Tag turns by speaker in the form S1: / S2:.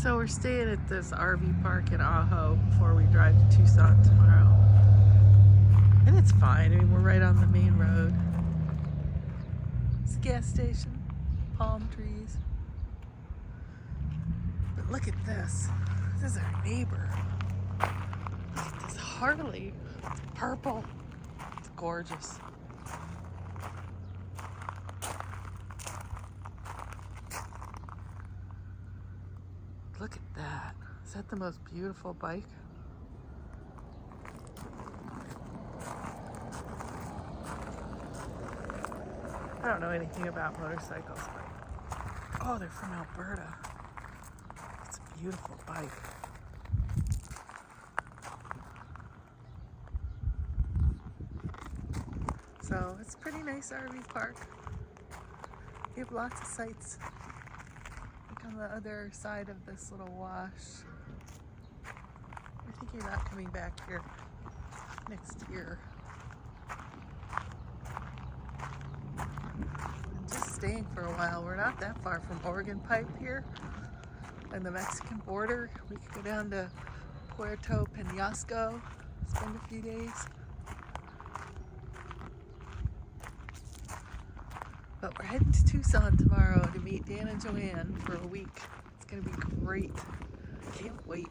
S1: So we're staying at this RV park in Ajo before we drive to Tucson tomorrow. And it's fine. I mean, we're right on the main road. It's a gas station, palm trees. But look at this. This is our neighbor. Look at this Harley. It's purple. It's gorgeous. Look at that. Is that the most beautiful bike? I don't know anything about motorcycles, but oh, they're from Alberta. It's a beautiful bike. So it's a pretty nice RV park. We have lots of sites. Like on the other side of this little wash. We're thinking about coming back here next year. And just staying for a while. We're not that far from Oregon Pipe here and the Mexican border. We could go down to Puerto Penasco, spend a few days. But we're heading to Tucson tomorrow to meet Dan and Joanne for a week. It's gonna be great. Can't wait.